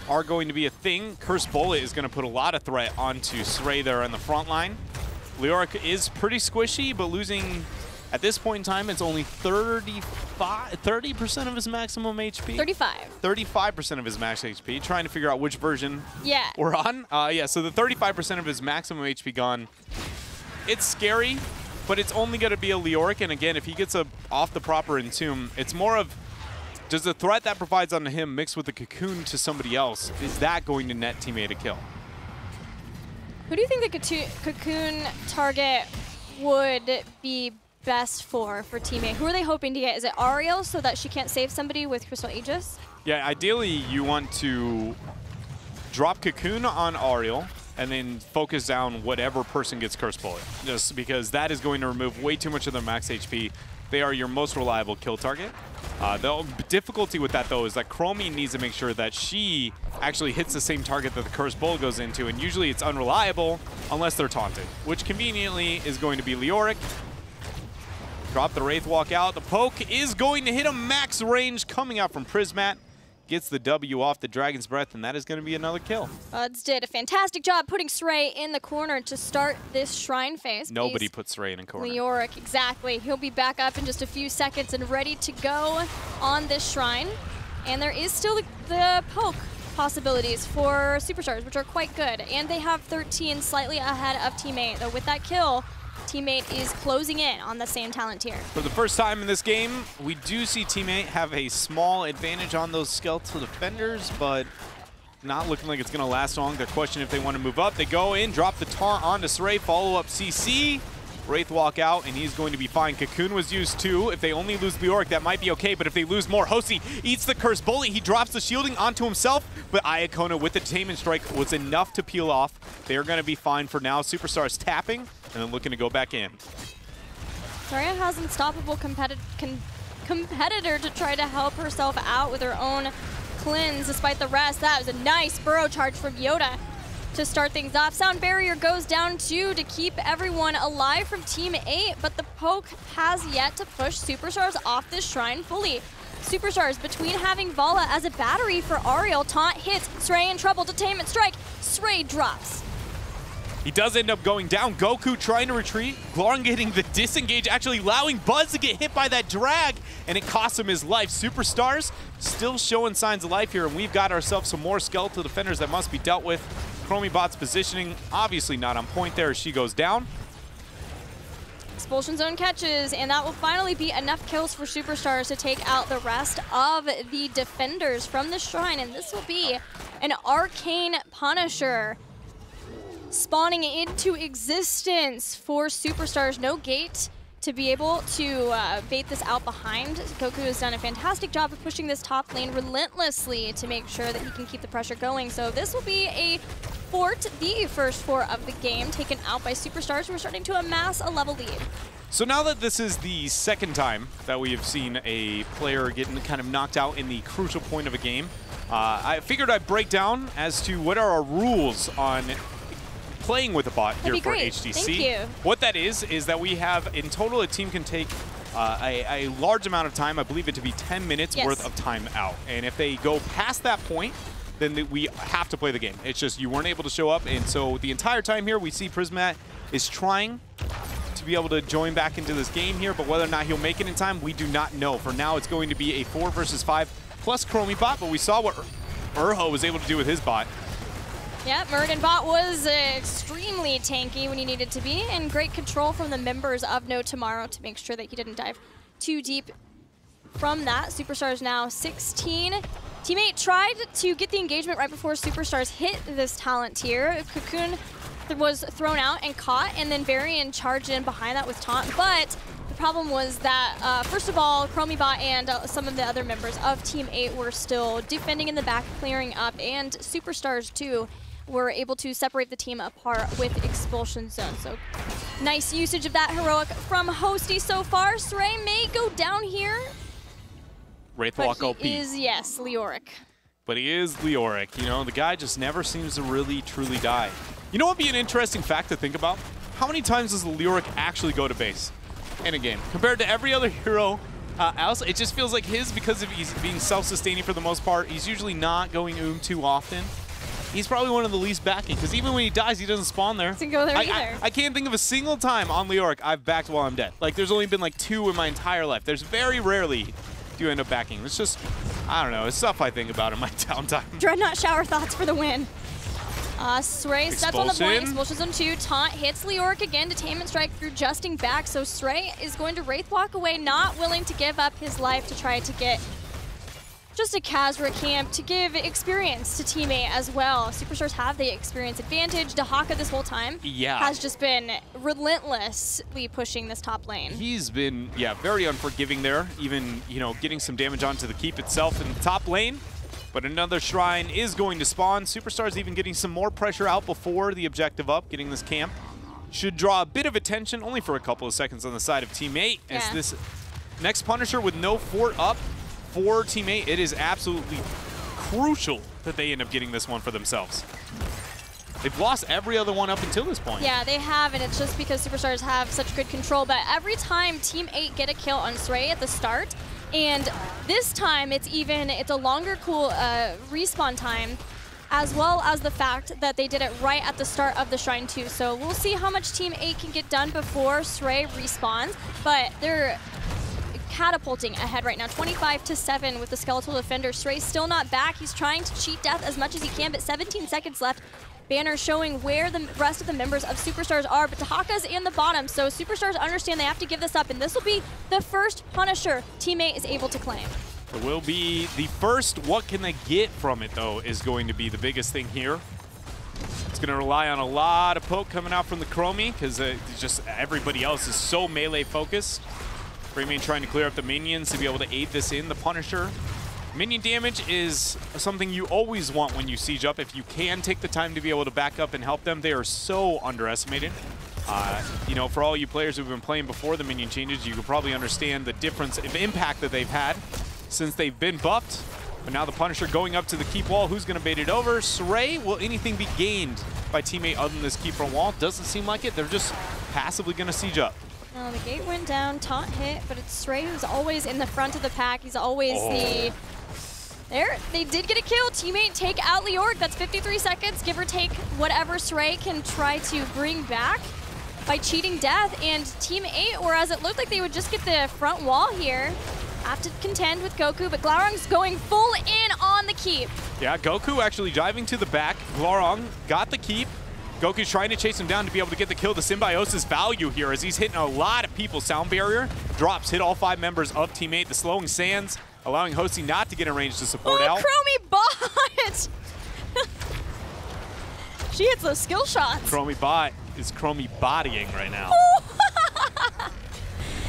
are going to be a thing. Cursed Bullet is going to put a lot of threat onto Stray there on the front line. Leoric is pretty squishy, but losing at this point in time, it's only 30% of his maximum HP. 35% of his max HP. Trying to figure out which version we're on. Yeah, so the 35% of his maximum HP gone. It's scary, but it's only going to be a Leoric. And again, if he gets off the proper Entomb, it's more of, does the threat that provides onto him mixed with the Cocoon to somebody else, is that going to net Teammate a kill? Who do you think the Cocoon target would be best for Teammate? Who are they hoping to get? Is it Ariel so that she can't save somebody with Crystal Aegis? Yeah, ideally you want to drop Cocoon on Ariel and then focus down whatever person gets Cursed Bullet, just because that is going to remove way too much of their max HP. They are your most reliable kill target. The difficulty with that, though, is that Chromie needs to make sure that she actually hits the same target that the Cursed Bull goes into, and usually it's unreliable unless they're taunted, which conveniently is going to be Leoric. Drop the Wraith Walk out. The poke is going to hit a max range coming out from Prismat. Gets the W off the Dragon's Breath, and that is going to be another kill. Buds did a fantastic job putting Stray in the corner to start this Shrine phase. Nobody puts Stray in a corner. Leoric, exactly. He'll be back up in just a few seconds and ready to go on this Shrine. And there is still the poke possibilities for Superstars, which are quite good. And they have 13 slightly ahead of Teammate, though with that kill, Teammate is closing in on the same talent tier. For the first time in this game, we do see Teammate have a small advantage on those skeletal defenders, but not looking like it's going to last long. They're questioning if they want to move up. They go in, drop the taunt onto Stray, follow up CC. Wraith Walk out, and he's going to be fine. Cocoon was used too. If they only lose Leoric, that might be okay, but if they lose more, Hosi eats the Cursed Bullet. He drops the shielding onto himself, but Iacona with the Detainment Strike was enough to peel off. They're going to be fine for now. Superstars tapping, and then looking to go back in. Zarya has unstoppable competitor to try to help herself out with her own cleanse despite the rest. That was a nice burrow charge from Yoda to start things off. Sound Barrier goes down too to keep everyone alive from Team 8, but the poke has yet to push Superstars off this shrine fully. Superstars, between having Vala as a battery for Ariel, taunt hits, Stray in trouble, Detainment Strike, Stray drops. He does end up going down. Goku trying to retreat. Glaurung getting the disengage, actually allowing Buzz to get hit by that drag, and it costs him his life. Superstars still showing signs of life here, and we've got ourselves some more skeletal defenders that must be dealt with. Chromibot's positioning obviously not on point there as she goes down. Expulsion Zone catches, and that will finally be enough kills for Superstars to take out the rest of the defenders from the shrine, and this will be an Arcane Punisher spawning into existence for Superstars. No gate to be able to bait this out behind. Goku has done a fantastic job of pushing this top lane relentlessly to make sure that he can keep the pressure going. So this will be a fort, the first fort of the game, taken out by Superstars, who are starting to amass a level lead. So now that this is the second time that we have seen a player getting kind of knocked out in the crucial point of a game, I figured I'd break down as to what are our rules on playing with a bot here for HGC. Thank you. What that is that we have, in total, a team can take a large amount of time, I believe it to be 10 minutes worth of time out. And if they go past that point, then we have to play the game. It's just you weren't able to show up, and so the entire time here we see Prismat is trying to be able to join back into this game here, but whether or not he'll make it in time, we do not know. For now, it's going to be a 4 versus 5 plus Chromibot, but we saw what Urho was able to do with his bot. Yeah, Murden bot was extremely tanky when he needed to be, and great control from the members of No Tomorrow to make sure that he didn't dive too deep from that. Superstars now 16. Teammate tried to get the engagement right before Superstars hit this talent tier. Cocoon was thrown out and caught, and then Varian charged in behind that with taunt, but the problem was that, first of all, Chromibot and some of the other members of Team 8 were still defending in the back, clearing up, and Superstars too were able to separate the team apart with Expulsion Zone. So nice usage of that heroic from Hosty so far. Sray may go down here. Wraithwalk but OP. He is, yes, Leoric. But he is Leoric. You know, the guy just never seems to really, truly die. You know what would be an interesting fact to think about? How many times does the Leoric actually go to base in a game? Compared to every other hero else, it just feels like his, because of he's being self-sustaining for the most part, he's usually not going too often. He's probably one of the least backing, because even when he dies, he doesn't spawn there. Doesn't go there either. I can't think of a single time on Leoric I've backed while I'm dead. Like, there's only been like 2 in my entire life. There's very rarely do you end up backing. It's just, I don't know, it's stuff I think about in my downtime. Dreadnought shower thoughts for the win. Sray steps on the point, Expulsion Zone 2, taunt hits Leoric again, Detainment Strike through justing back, so Sray is going to Wraithwalk away, not willing to give up his life to try to get just a Khazra camp to give experience to teammate as well. Superstars have the experience advantage. Dahaka this whole time has just been relentlessly pushing this top lane. He's been, very unforgiving there, even, you know, getting some damage onto the keep itself in the top lane. But another shrine is going to spawn. Superstars even getting some more pressure out before the objective up, getting this camp. Should draw a bit of attention, only for a couple of seconds on the side of Team 8, as this next Punisher with no fort up for Team 8, it is absolutely crucial that they end up getting this one for themselves. They've lost every other one up until this point. Yeah, they have, and it's just because Superstars have such good control. But every time Team 8 get a kill on Sray at the start, and this time it's a longer cool respawn time, as well as the fact that they did it right at the start of the Shrine 2. So we'll see how much Team 8 can get done before Sray respawns, but they're catapulting ahead right now, 25-7 with the Skeletal Defender. Sray's still not back. He's trying to cheat death as much as he can, but 17 seconds left. Banner showing where the rest of the members of Superstars are, but Dahaka's in the bottom, so Superstars understand they have to give this up, and this will be the first Punisher teammate is able to claim. It will be the first. What can they get from it, though, is going to be the biggest thing here. It's going to rely on a lot of poke coming out from the Chromie, because just everybody else is so melee focused. Rayman trying to clear up the minions to be able to aid this in. The Punisher. Minion damage is something you always want when you siege up. If you can take the time to be able to back up and help them, they are so underestimated. You know, for all you players who've been playing before the minion changes, you can probably understand the difference of impact that they've had since they've been buffed. But now the Punisher going up to the keep wall. Who's going to bait it over? Sray, will anything be gained by teammate other than this keep from wall? Doesn't seem like it. They're just passively going to siege up. Oh, the gate went down, taunt hit, but it's Sray who's always in the front of the pack. He's always There, they did get a kill. Teammate take out Leoric. That's 53 seconds, give or take whatever Sray can try to bring back by cheating death. And Team 8, whereas it looked like they would just get the front wall here, have to contend with Goku, but Glaurung's going full in on the keep. Yeah, Goku actually diving to the back. Glaurung got the keep. Goku's trying to chase him down to be able to get the kill. The Symbiosis value here as he's hitting a lot of people. Sound barrier drops, hit all 5 members of Team 8. The slowing sands, allowing Hosey not to get in range to support out. Chromie bot! She hits those skill shots. Chromie bot is Chromie bodying right now.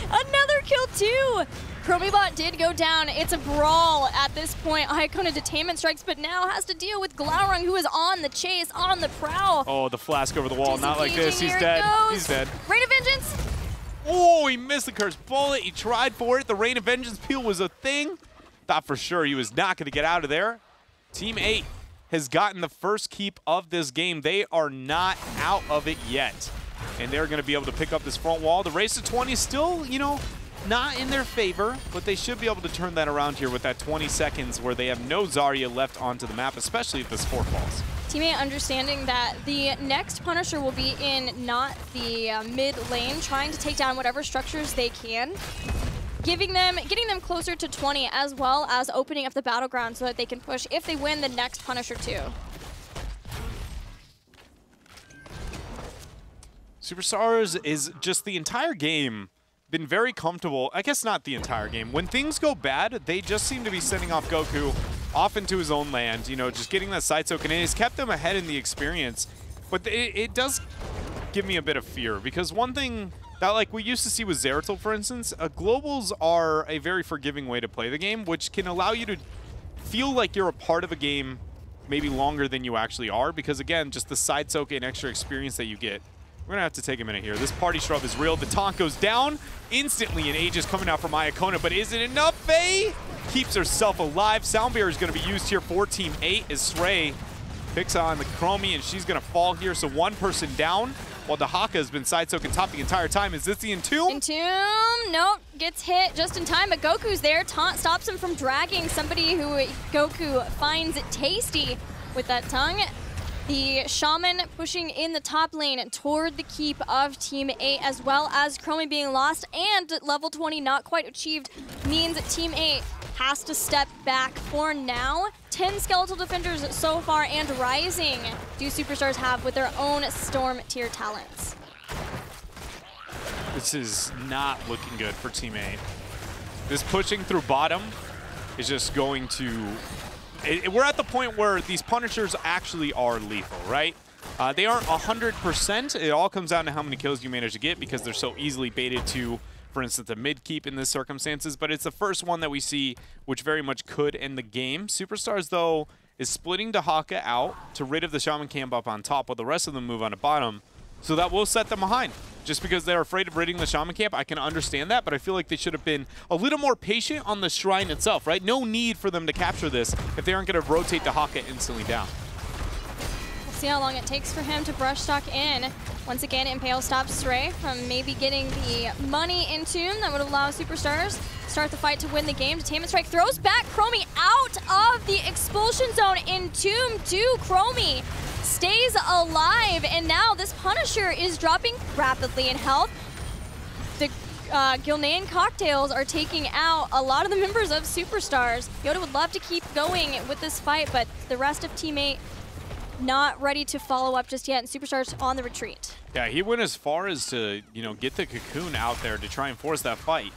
Another kill too! Chromibot did go down. It's a brawl at this point. Icona detainment strikes, but now has to deal with Glaurung, who is on the chase, on the prowl. Oh, the flask over the wall. Not like this. He's Here dead. He's dead. Rain of Vengeance. Oh, he missed the cursed bullet. He tried for it. The Rain of Vengeance peel was a thing. Thought for sure he was not going to get out of there. Team 8 has gotten the first keep of this game. They are not out of it yet. And they're going to be able to pick up this front wall. The race to 20 is still, you know, not in their favor, but they should be able to turn that around here with that 20 seconds where they have no Zarya left onto the map, especially if this 4 falls. Teammate understanding that the next Punisher will be in not the mid lane, trying to take down whatever structures they can, getting them closer to 20, as well as opening up the battleground so that they can push if they win the next Punisher too. Superstars is just the entire game been very comfortable. I guess not the entire game. When things go bad, they just seem to be sending off Goku off into his own land, you know, just getting that side soak, and it has kept them ahead in the experience. But it does give me a bit of fear, because one thing that like we used to see with Zeratul, for instance, globals are a very forgiving way to play the game, which can allow you to feel like you're a part of a game maybe longer than you actually are, because again, just the side soak and extra experience that you get. We're going to have to take a minute here. This party shrub is real. The taunt goes down instantly, and Age is coming out from Iacona, but is it enough? Faye keeps herself alive. Sound barrier is going to be used here for Team 8 as Sray picks on the Chromie, and she's going to fall here. So one person down, while Dahaka has been side soaking top the entire time. Is this the Entomb? Entomb, nope, gets hit just in time, but Goku's there. Taunt stops him from dragging somebody who Goku finds tasty with that tongue. The Shaman pushing in the top lane toward the keep of Team 8, as well as Chromie being lost and level 20 not quite achieved, means Team 8 has to step back for now. 10 skeletal defenders so far, and rising do Superstars have with their own Storm tier talents. This is not looking good for Team 8. This pushing through bottom is just going to... We're at the point where these Punishers actually are lethal, right? They aren't 100%. It all comes down to how many kills you manage to get, because they're so easily baited to, for instance, a mid keep in this circumstances. But it's the first one that we see, which very much could end the game. Superstars, though, is splitting Dahaka out to rid of the Shaman camp up on top, while the rest of them move on to bottom. So that will set them behind. Just because they're afraid of ridding the Shaman camp, I can understand that, but I feel like they should have been a little more patient on the shrine itself, right? No need for them to capture this if they aren't going to rotate Dahaka instantly down. We'll see how long it takes for him to brush stock in. Once again, Impale stops Sray from maybe getting the money into him that would allow Superstars start the fight to win the game. Detainment strike throws back Chromie out of the expulsion zone. Entomb to Chromie. Stays alive, and now this Punisher is dropping rapidly in health. The Gilnean cocktails are taking out a lot of the members of Superstars. Yoda would love to keep going with this fight, but the rest of Team 8 not ready to follow up just yet, and Superstars on the retreat. Yeah, he went as far as to, you know, get the Cocoon out there to try and force that fight,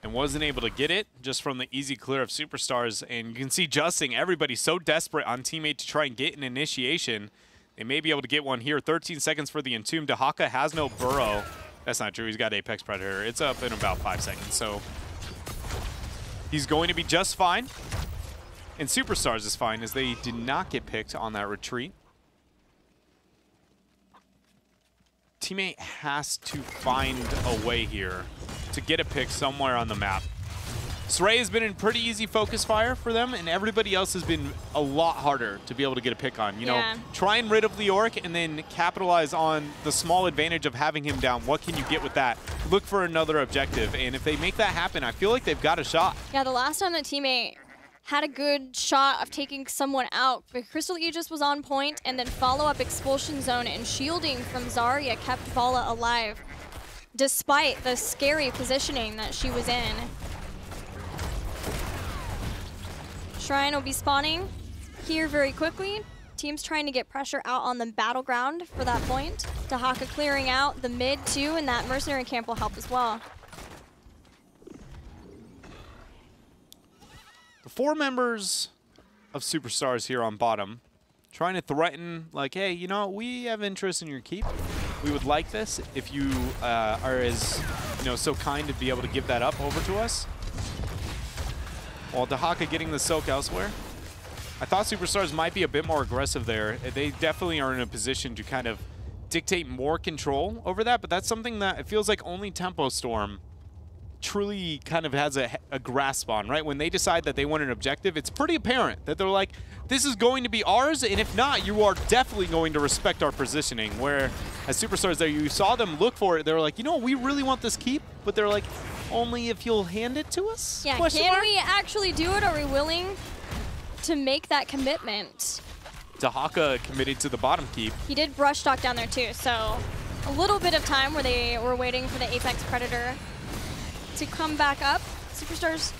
and wasn't able to get it just from the easy clear of Superstars. And you can see Justing, everybody so desperate on Team 8 to try and get an initiation. They may be able to get one here. 13 seconds for the Entomb. Dahaka has no burrow. That's not true. He's got Apex Predator. It's up in about 5 seconds. So he's going to be just fine. And Superstars is fine, as they did not get picked on that retreat. Team 8 has to find a way here to get a pick somewhere on the map. Sray has been in pretty easy focus fire for them, and everybody else has been a lot harder to be able to get a pick on. You know, try and rid of Leoric and then capitalize on the small advantage of having him down. What can you get with that? Look for another objective, and if they make that happen, I feel like they've got a shot. Yeah, the last time that Team 8 had a good shot of taking someone out, but Crystal Aegis was on point, and then follow-up Expulsion Zone and shielding from Zarya kept Vala alive, despite the scary positioning that she was in. Shrine will be spawning here very quickly. Team's trying to get pressure out on the battleground for that point. Dahaka clearing out the mid too, and that mercenary camp will help as well. The 4 members of Superstars here on bottom trying to threaten, like, hey, you know, we have interest in your keep. We would like this if you are as, you know, so kind to be able to give that up over to us. While Dahaka getting the soak elsewhere. I thought Superstars might be a bit more aggressive there. They definitely are in a position to kind of dictate more control over that, but that's something that it feels like only Tempo Storm truly kind of has a grasp on, right? When they decide that they want an objective, it's pretty apparent that they're like, this is going to be ours, and if not, you are definitely going to respect our positioning. Where as Superstars there, you saw them look for it, they were like, you know, we really want this keep, but they're like, only if you'll hand it to us? Yeah, can we actually do it? Are we willing to make that commitment? Dahaka committed to the bottom keep. He did brush talk down there too, so a little bit of time where they were waiting for the Apex Predator to come back up. Superstars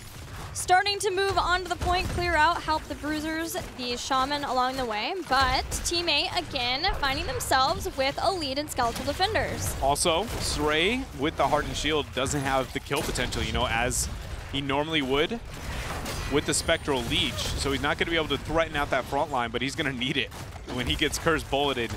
starting to move onto the point, clear out, help the Bruisers, the Shaman along the way, but teammate again finding themselves with a lead in Skeletal Defenders. Also, Sray with the Hardened Shield doesn't have the kill potential, you know, as he normally would with the Spectral Leech, so he's not going to be able to threaten out that front line, but he's going to need it when he gets Curse Bulleted,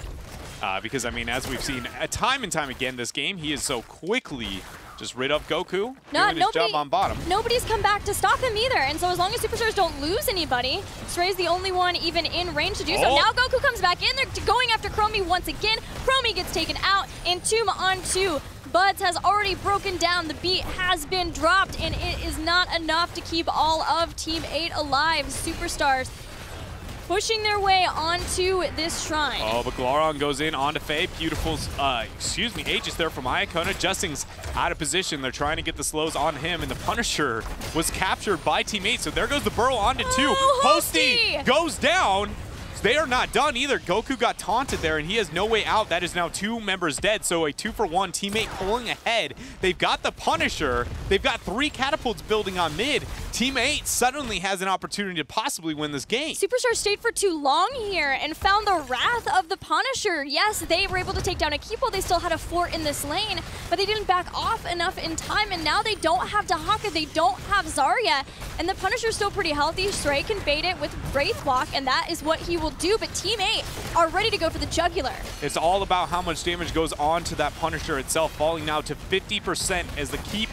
because, I mean, as we've seen time and time again this game, he is so quickly just rid of Goku, doing his job on bottom. Nobody's come back to stop him either, and so as long as Superstars don't lose anybody, Stray's the only one even in range to do so. Now Goku comes back in, they're going after Chromie once again. Chromie gets taken out, and 2-on-2. Buds has already broken down, the beat has been dropped, and it is not enough to keep all of Team 8 alive. Superstars pushing their way onto this shrine. Oh, but Glaurung goes in onto Faye. Beautiful, Aegis there from Iacona. Justing's out of position. They're trying to get the slows on him, and the Punisher was captured by Team 8. So there goes the Burrow onto 2. Hosty goes down. They are not done either. Goku got taunted there, and he has no way out. That is now 2 members dead, so a 2-for-1 teammate pulling ahead. They've got the Punisher. They've got 3 catapults building on mid. Team 8 suddenly has an opportunity to possibly win this game. Superstars stayed for too long here and found the wrath of the Punisher. Yes, they were able to take down a keep while they still had a fort in this lane, but they didn't back off enough in time, and now they don't have Dahaka, they don't have Zarya, and the Punisher's still pretty healthy. Stray can bait it with Wraithwalk, and that is what he will do, but Team 8 are ready to go for the jugular. It's all about how much damage goes on to that Punisher itself, falling now to 50% as the keep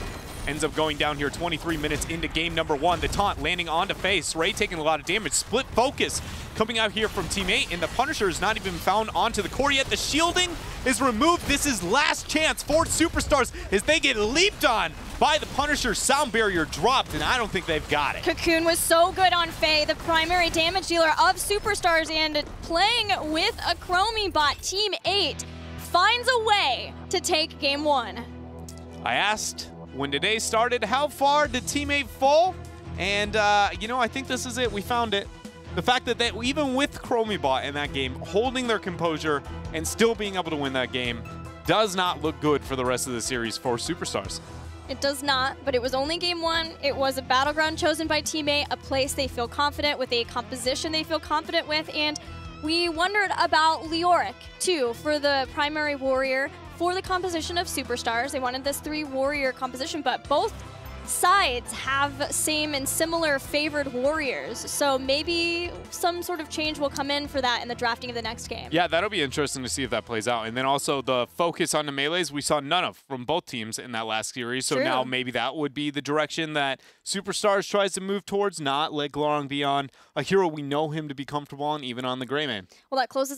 ends up going down here 23 minutes into game number 1. The taunt landing onto Face. Ray taking a lot of damage. Split focus coming out here from Team 8, and the Punisher is not even found onto the core yet. The shielding is removed. This is last chance for Superstars as they get leaped on by the Punisher. Sound barrier dropped, and I don't think they've got it. Cocoon was so good on Faye, the primary damage dealer of Superstars, and playing with a Chromie bot. Team 8 finds a way to take game 1. I asked when today started, how far did Team 8 fall? And, you know, I think this is it. We found it. The fact that they, even with Chromie bot in that game, holding their composure and still being able to win that game does not look good for the rest of the series for Superstars. It does not, but it was only game 1. It was a battleground chosen by Team 8, a place they feel confident with, a composition they feel confident with, and we wondered about Leoric, too, for the primary warrior for the composition of Superstars. They wanted this 3-warrior composition, but both sides have same and similar favored warriors, so maybe some sort of change will come in for that in the drafting of the next game. Yeah, that'll be interesting to see if that plays out. And then also the focus on the melees we saw none of from both teams in that last series, so now maybe that would be the direction that Superstars tries to move towards, not let Glaurung be on a hero we know him to be comfortable on, even on the Gray Man. Well, that closes